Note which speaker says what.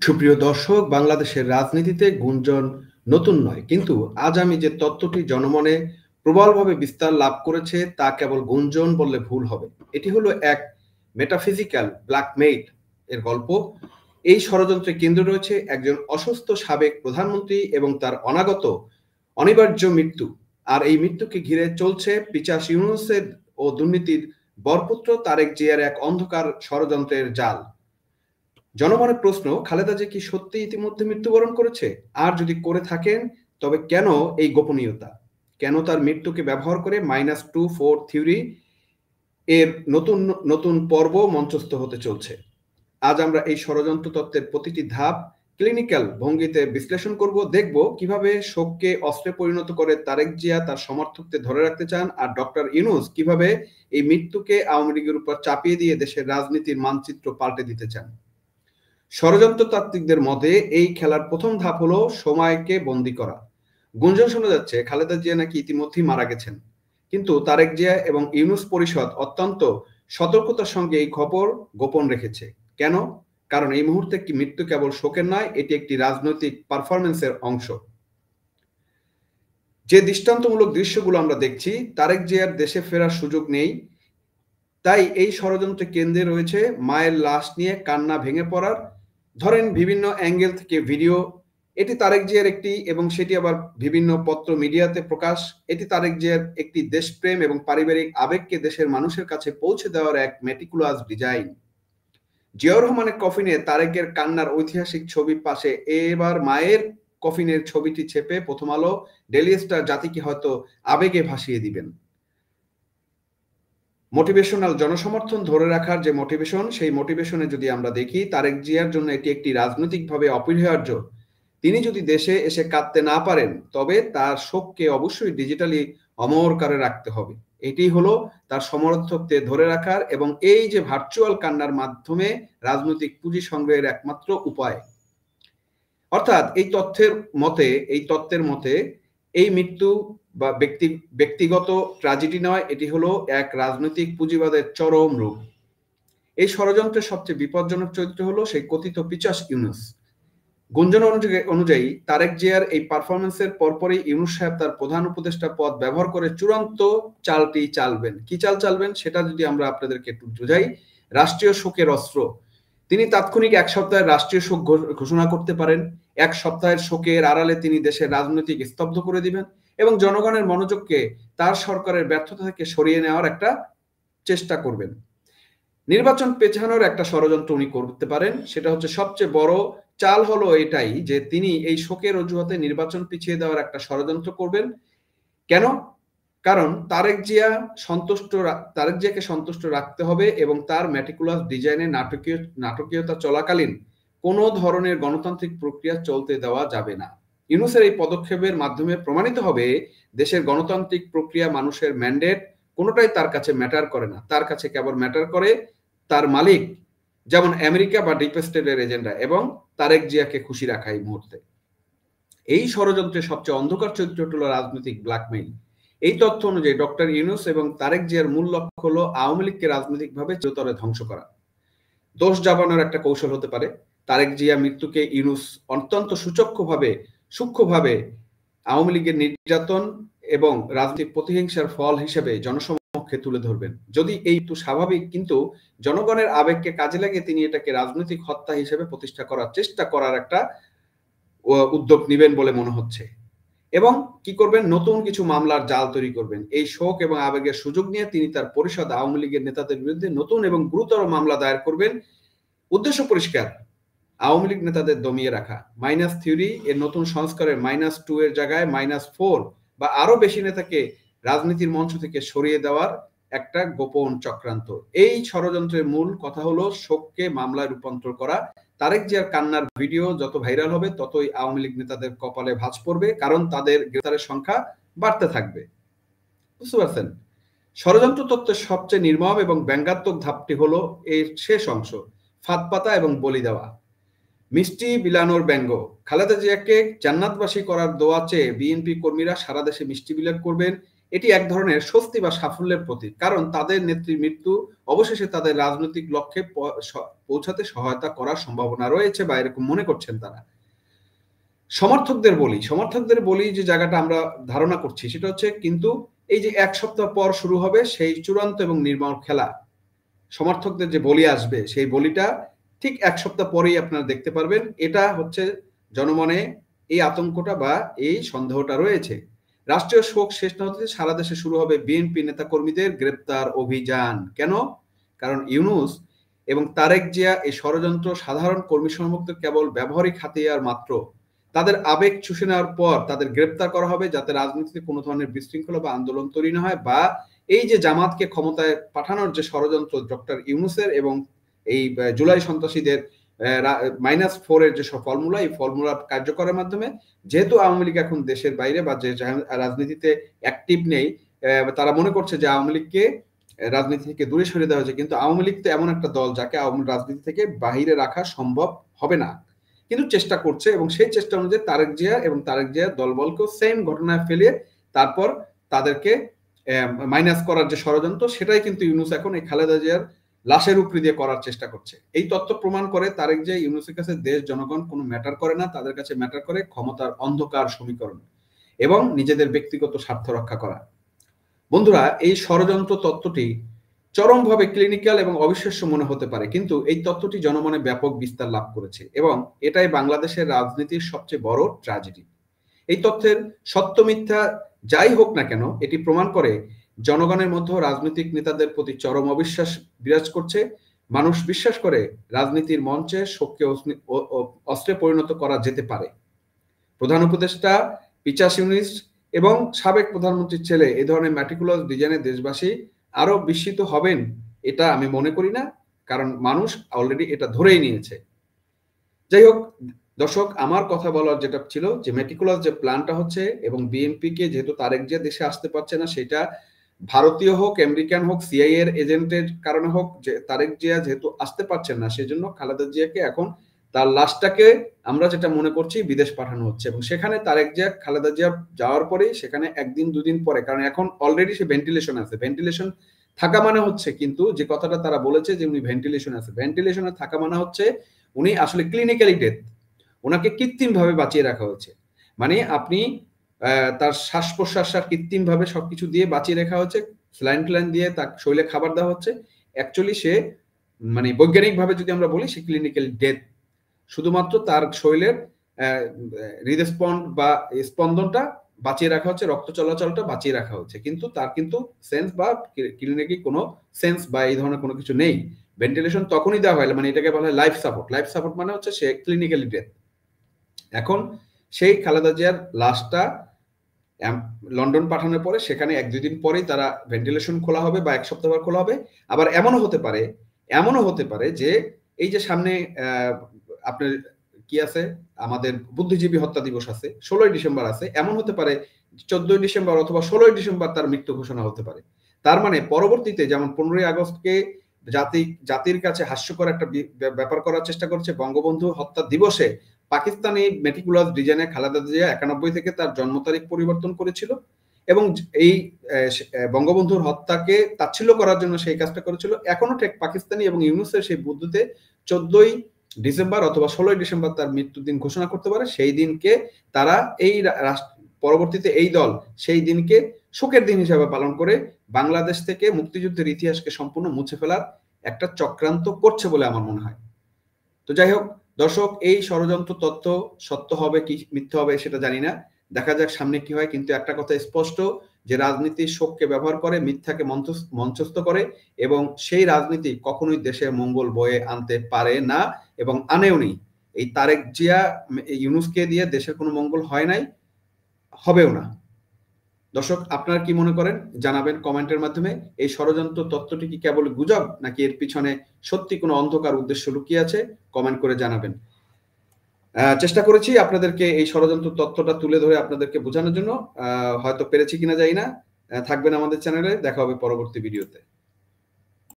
Speaker 1: সুপ্রিয় দর্শক, বাংলাদেশের রাজনীতিতে গুঞ্জন নতুন নয়, কিন্তু আজ আমি যে তত্ত্বটি জনমনে প্রবলভাবে বিস্তার লাভ করেছে তা কেবল গুঞ্জন বললে ভুল হবে। এটি হলো এক মেটাফিজিক্যাল ব্ল্যাকমেইল এর গল্প। এই ষড়যন্ত্রে কেন্দ্রে রয়েছে একজন অসুস্থ সাবেক প্রধানমন্ত্রী এবং তার অনাগত অনিবার্য মৃত্যু। আর এই মৃত্যুকে ঘিরে চলছে পিশাচ ইউনূসের ও দুর্নীতির বরপুত্র তারেক জিয়ার এক অন্ধকার ষড়যন্ত্রের জাল। জনমনের প্রশ্ন, খালেদা জিয়া কি সত্যি ইতিমধ্যে মৃত্যুবরণ করেছে? আর যদি করে থাকেন, তবে কেন এই গোপনীয়তা? কেন তার মৃত্যুকে ব্যবহার করে -2-4 থিওরি এর নতুন নতুন পর্ব মঞ্চস্থ হতে চলছে? আজ আমরা এই ষড়যন্ত্র তত্ত্বের প্রতিটি ধাপ ক্লিনিক্যাল ভঙ্গিতে বিশ্লেষণ করব। দেখব কিভাবে শোককে অস্ত্রে পরিণত করে তারেক জিয়া তার সমর্থকদের ধরে রাখতে চান, আর ডক্টর ইউনূস কিভাবে এই মৃত্যুকে আওয়ামী লীগের উপর চাপিয়ে দিয়ে দেশের রাজনীতির মানচিত্র পাল্টে দিতে চান। ষড়যন্ত্রতাত্ত্বিকদের মতে এই খেলার প্রথম ধাপ হলো সময়কে বন্দী করা। গুঞ্জন শোনা যাচ্ছে খালেদা জিয়া নাকি ইতিমধ্যেই মারা গেছেন, কিন্তু তারেক জিয়া এবং ইউনূস পরিষদ অত্যন্ত সতর্কতার সঙ্গে এই খবর গোপন রেখেছে। কেন? কারণ এই মুহূর্তে কি মৃত্যু কেবল শোকের নয়, এটি একটি রাজনৈতিক পারফরমেন্সের অংশ। যে দৃষ্টান্তমূলক দৃশ্যগুলো আমরা দেখছি, তারেক জিয়ার দেশে ফেরার সুযোগ নেই, তাই এই ষড়যন্ত্রের কেন্দ্রে রয়েছে মায়ের লাশ নিয়ে কান্না ভেঙে পড়ার, ধরেন বিভিন্ন অ্যাঙ্গেল থেকে ভিডিও। এটি তারেক জিয়ার একটি, এবং সেটি আবার বিভিন্ন পত্র মিডিয়াতে প্রকাশ। এটি তারেক জিয়ার একটি দেশপ্রেম এবং পারিবারিক আবেগকে দেশের মানুষের কাছে পৌঁছে দেওয়ার এক মেটিকুলাস ডিজাইন। জিয়াউর রহমানের কফিনে তারেকের কান্নার ঐতিহাসিক ছবি পাশে এবার মায়ের কফিনের ছবিটি ছেপে প্রথম আলো, ডেইলি স্টার জাতিকে হয়তো আবেগে ভাসিয়ে দিবেন। মোটিভেশনাল জনসমর্থন ধরে রাখার যে মোটিভেশন, সেই মোটিভেশনে যদি আমরা দেখি, তারেক জিয়ার জন্য এটি একটি রাজনৈতিকভাবে অপরিহার্য। তিনি যদি দেশে এসে কাঁদতে না পারেন, তবে তার শোককে অবশ্যই ডিজিটালি অমর করে রাখতে হবে। এটি হলো তার সমর্থকদের ধরে রাখার এবং এই যে ভার্চুয়াল কান্নার মাধ্যমে রাজনৈতিক পুঁজি সংগ্রহের একমাত্র উপায়। অর্থাৎ এই তত্ত্বের মতে এই মৃত্যু বা ব্যক্তিগত ট্র্যাজেডি নয়, এটি হলো এক রাজনৈতিক পুঁজিবাদের চরম রূপ। এই ষড়যন্ত্রের সবচেয়ে বিপজ্জনক চরিত্র হলো সেই কথিত পিশাচ ইউনূস। গুঞ্জন অনুযায়ী তারেক জিয়ার এই পারফরমেন্সের পরপরই ইউনূস সাহেব তার প্রধান উপদেষ্টা পদ ব্যবহার করে চূড়ান্ত চালটি চালবেন। কি চাল চালবেন সেটা যদি আমরা আপনাদেরকে একটু বোঝাই। রাষ্ট্রীয় শোকের অস্ত্র। তিনি তাৎক্ষণিক 1 সপ্তাহের রাষ্ট্রীয় শোক ঘোষণা করতে পারেন। 1 সপ্তাহের শোকের আড়ালে তিনি দেশের রাজনৈতিক স্তব্ধ করে দিবেন এবং জনগণের মনোযোগকে তার সরকারের ব্যর্থতা থেকে সরিয়ে নেওয়ার একটা চেষ্টা করবেন। নির্বাচন পেছানোর একটা ষড়যন্ত্র উনি করতে পারেন। সেটা হচ্ছে সবচেয়ে বড় চাল হলো এটাই যে তিনি এই শোকের অজুহাতে নির্বাচন পিছিয়ে দেওয়ার একটা ষড়যন্ত্র করবেন। কেন? কারণ তারেক জিয়াকে সন্তুষ্ট রাখতে হবে এবং তার মেটিকুলাস ডিজাইনের নাটকীয়তা চলাকালীন কোনো ধরনের গণতান্ত্রিক প্রক্রিয়া চলতে দেওয়া যাবে না। ইউনূসের এই পদক্ষেপের মাধ্যমে প্রমাণিত হবে দেশের গণতান্ত্রিক প্রক্রিয়া, মানুষের ম্যান্ডেট কোনোটাই তার কাছে ম্যাটার করে না। তার কাছে কেবল ম্যাটার করে তার মালিক, যেমন আমেরিকা বা ডিপ স্টেটের এজেন্ডা, এবং তারেক জিয়াকে খুশি রাখা এই মুহূর্তে। এই ষড়যন্ত্রের সবচেয়ে অন্ধকার চরিত্রটি হলো রাজনৈতিক ব্ল্যাকমেইল। এই তথ্য অনুযায়ী ডক্টর ইউনূস এবং তারেক জিয়ার মূল লক্ষ্য হলো আওয়ামী লীগকে রাজনৈতিকভাবে চিরতরে ধ্বংস করা। দোষ চাপানোর একটা কৌশল হতে পারে। তারেক জিয়া মৃত্যুকে ইউনূস অত্যন্ত সূক্ষ্মভাবে আওয়ামী লীগের নির্যাতন এবং রাজনৈতিক প্রতিহিংসার ফল হিসেবে জনসমক্ষে তুলে ধরবেন। যদি এই তো স্বাভাবিক, কিন্তু জনগণের আবেগকে কাজে লাগিয়ে তিনি এটাকে রাজনৈতিক হত্যা হিসেবে প্রতিষ্ঠা করার চেষ্টা করার একটা উদ্যোগ নেবেন বলে মনে হচ্ছে। এবং কি করবেন? নতুন কিছু মামলার জাল তৈরি করবেন। এই শোক এবং আবেগের সুযোগ নিয়ে তিনি তার পরিষদ আওয়ামী লীগের নেতাদের বিরুদ্ধে নতুন এবং গুরুতর মামলা দায়ের করবেন। উদ্দেশ্য পরিষ্কার, আওয়ামী লীগ নেতাদের দমিয়ে রাখা। মাইনাস থিওরি এর নতুন সংস্কারের -2 এর জায়গায় -4 বা আরো বেশি নেতাকে রাজনীতির মঞ্চ থেকে সরিয়ে দেওয়ার একটা গোপন চক্রান্ত। এই ষড়যন্ত্রের মূল কথা হলো শোককে মামলায় রূপান্তর করা। তারেক জিয়ার কান্নার ভিডিও যত ভাইরাল হবে, ততই আওয়ামী লীগ নেতাদের কপালে ভাঁজ পড়বে, কারণ তাদের গ্রেফতারের সংখ্যা বাড়তে থাকবে। বুঝতে পারছেন? ষড়যন্ত্র তত্ত্বের সবচেয়ে নির্মম এবং ব্যঙ্গাত্মক ধাপটি হলো এর শেষ অংশ, ফাঁদ পাতা এবং বলি দেওয়া। মিষ্টি বিলানোর ব্যঙ্গ। খালেদা জিয়াকে জান্নাতবাসী করার দোয়া চেয়ে বিএনপি কর্মীরা সারা দেশে মিষ্টি বিলাপ করবেন। এটি এক ধরনের স্বস্তি বা সাফল্যের প্রতীক, কারণ তাদের নেত্রীর মৃত্যু অবশেষে তাদের রাজনৈতিক লক্ষ্যে পৌঁছাতে সহায়তা করার সম্ভাবনা রয়েছে বা এরকম মনে করছেন তারা। সমর্থকদের বলি যে জায়গাটা আমরা ধারণা করছি সেটা হচ্ছে কিন্তু এই যে এক সপ্তাহ পর শুরু হবে সেই চূড়ান্ত এবং নির্মম খেলা, সমর্থকদের যে বলি আসবে সেই বলিটা ঠিক এক সপ্তাহ পরেই আপনারা দেখতে পারবেন। এটা হচ্ছে জনমনে এই আতঙ্কটা বা এই সন্দেহটা রয়েছে। রাষ্ট্রীয় শোক শেষ না হতে সারা দেশে শুরু হবে বিএনপি নেতাকর্মীদের গ্রেপ্তার অভিযান। কেন? কারণ ইউনূস এবং তারেক জিয়া এই ষড়যন্ত্র সাধারণ কর্মী সমর্থকদের কেবল ব্যবহারিক হাতিয়ার মাত্র। তাদের আবেগ চুষে নেওয়ার পর তাদের গ্রেপ্তার করা হবে যাতে রাজনীতিতে কোনো ধরনের বিশৃঙ্খলা বা আন্দোলন তৈরি না হয়, বা এই যে জামাতকে ক্ষমতায় পাঠানোর যে ষড়যন্ত্র ডক্টর ইউনূসের এবং এই জুলাই সন্ত্রাসীদের -4 এর যে ফর্মুলা, এই ফর্মুলা কার্যকরের মাধ্যমে যেহেতু আওয়ামী লীগ এখন দেশের বাইরে বা যে রাজনীতিতে অ্যাক্টিভ নেই, তারা মনে করছে যে আওয়ামী লীগকে রাজনীতি থেকে দূরে সরিয়ে দেওয়া হয়েছে, কিন্তু আওয়ামী লীগ তো এমন একটা দল যাকে আওয়ামী রাজনীতি থেকে বাহিরে রাখা সম্ভব হবে না, কিন্তু চেষ্টা করছে এবং সেই চেষ্টা অনুযায়ী তারেক জিয়া এবং তারেক জিয়ার দলবলকেও সেম ঘটনায় ফেলিয়ে তারপর তাদেরকে মাইনাস করার যে ষড়যন্ত্র সেটাই কিন্তু ইউনূস এখন এই খালেদা জিয়ার লাশের উপরি দিয়ে করার চেষ্টা করছে। এই তথ্য প্রমাণ করে তারেক জিয়া ইউনূসের কাছে দেশ জনগণ কোনো ম্যাটার করে না, তাদের কাছে ম্যাটার করে ক্ষমতার অন্ধকার সমীকরণ এবং নিজেদের ব্যক্তিগত স্বার্থ রক্ষা করা। বন্ধুরা, এই ষড়যন্ত্র তত্ত্বটি চরমভাবে ক্লিনিক্যাল এবং অবিশ্বাস্য মনে হতে পারে, কিন্তু এই তত্ত্বটি জনমনে ব্যাপক বিস্তার লাভ করেছে এবং এটাই বাংলাদেশের রাজনীতির সবচেয়ে বড় ট্র্যাজেডি। এই তথ্যের সত্য মিথ্যা যাই হোক না কেন, এটি প্রমাণ করে জনগণের মধ্যে রাজনৈতিক নেতাদের প্রতি চরম অবিশ্বাস বিরাজ করছে। মানুষ বিশ্বাস করে রাজনীতির মঞ্চে শোককে অস্ত্রে পরিণত করা যেতে পারে। প্রধান উপদেষ্টা পিচাস ইউনূস এবং সাবেক প্রধানমন্ত্রীর ছেলে এই ধরনের ম্যাটিকুলাস ডিজাইনে দেশবাসী আরো বিস্মিত হবেন এটা আমি মনে করি না, কারণ মানুষ অলরেডি এটা ধরেই নিয়েছে। যাই হোক দর্শক, আমার কথা বলার যেটা ছিল যে মেটিকুলাস যে প্ল্যানটা হচ্ছে এবং বিএনপি কে যেহেতু তারেক জিয়া দেশে আসতে পারছে না, সেটা ভারতীয় হোক আমেরিকান হোক সিআইএ এর এজেন্টের কারণে হোক, যে তারেক জিয়া যেহেতু আসতে পারছেন না সেজন্য খালেদা জিয়াকে এখন তার লাশটাকে আমরা যেটা মনে করছি বিদেশ পাঠানো হচ্ছে এবং সেখানে তারেক জিয়া খালেদা জিয়া যাওয়ার পরেই সেখানে একদিন দুদিন পরে, কারণ এখন অলরেডি সে ভেন্টিলেশন আছে, ভেন্টিলেশন থাকা মানে হচ্ছে কিন্তু যে কথাটা তারা বলেছে যে উনি ভেন্টিলেশন আছে, ভেন্টিলেশনে থাকা মানে হচ্ছে উনি আসলে ক্লিনিক্যালি ডেথ, ওনাকে কৃত্রিম ভাবে বাঁচিয়ে রাখা হয়েছে। মানে আপনি তার শ্বাস প্রশ্বাস কৃত্রিম ভাবে সবকিছু দিয়ে বাঁচিয়ে রাখা হচ্ছে, স্যালাইন ট্যালাইন দিয়ে তার শরীরে খাবার দেওয়া হচ্ছে। অ্যাকচুয়ালি সে মানে বৈজ্ঞানিক ভাবে যদি আমরা বলি সে ক্লিনিক্যালি ডেথ, শুধুমাত্র তার শরীরের হৃদস্পন্দ বা স্পন্দনটা বাঁচিয়ে রাখা হচ্ছে, রক্ত চলাচলটা বাঁচিয়ে রাখা হচ্ছে, কিন্তু তার কিন্তু সেন্স বা ক্লিনিক্যালি কোনো সেন্স বা এই ধরনের কোনো কিছু নেই। ভেন্টিলেশন তখনই দেওয়া হয়, মানে এটাকে বলা হয় লাইফ সাপোর্ট। লাইফ সাপোর্ট মানে হচ্ছে সে ক্লিনিক্যালি ডেথ। এখন সেই খালেদা জিয়ার লাশটা লন্ডন পাঠানোর পরে সেখানে 1-2 দিন পরেই তারা ভেন্টিলেশন খোলা হবে বা 1 সপ্তাহ পর খোলা হবে। আবার এমনও হতে পারে যে এই যে সামনে আপনার কি আছে, আমাদের বুদ্ধিজীবী হত্যা দিবস আছে, 16ই ডিসেম্বর আছে, এমন হতে পারে 14ই ডিসেম্বর অথবা 16ই ডিসেম্বর তার মৃত্যু ঘোষণা হতে পারে। তার মানে পরবর্তীতে যেমন 15ই আগস্টকে জাতির কাছে হাস্যকর একটা ব্যাপার করার চেষ্টা করছে, বঙ্গবন্ধু হত্যা দিবসে পাকিস্তানি মেটিকুলাস ডিজাইনে খালেদা জিয়া 91 থেকে তার জন্ম তারিখ পরিবর্তন করেছিল এবং এই বঙ্গবন্ধুর হত্যাকে তাচ্ছিল্য করার জন্য সেই কাজটা করেছিল। এখনো ঠিক পাকিস্তানি এবং ইউনূসের সেই বুদ্ধিতে 14ই ডিসেম্বর অথবা 16ই ডিসেম্বর তার মৃত্যুর দিন ঘোষণা করতে পারে। সেই দিনকে তারা এই পরবর্তীতে এই দল সেই দিনকে শোকের দিন হিসেবে পালন করে বাংলাদেশ থেকে মুক্তিযুদ্ধের ইতিহাসকে সম্পূর্ণ মুছে ফেলার একটা চক্রান্ত করছে বলে আমার মনে হয়। তো যাই হোক দর্শক, এই ষড়যন্ত্র তথ্য সত্য হবে কি মিথ্যা হবে সেটা জানি না, দেখা যাক সামনে কি হয়, কিন্তু একটা কথা স্পষ্ট যে রাজনীতি শোককে ব্যবহার করে, মিথ্যাকে মঞ্চস্থ করে এবং সেই রাজনীতি কখনোই দেশের মঙ্গল বয়ে আনতে পারে না এবং আনেওনি। এই তারেক জিয়া ইউনূসকে দিয়ে দেশের কোনো মঙ্গল হয় নাই, হবেও না। দর্শক, আপনারা কি মনে করেন জানাবেন কমেন্টের মাধ্যমে। এই ষড়যন্ত্র তত্ত্বটি কি কেবল গুজব নাকি এর পিছনে সত্যি কোনো অন্ধকার উদ্দেশ্য লুকিয়ে আছে, কমেন্ট করে জানাবেন। চেষ্টা করেছি আপনাদেরকে এই ষড়যন্ত্র তথ্যটা তুলে ধরে আপনাদেরকে বোঝানোর জন্য, হয়তো পেরেছি কিনা জানি না। থাকবেন আমাদের চ্যানেলে, দেখা হবে পরবর্তী ভিডিওতে।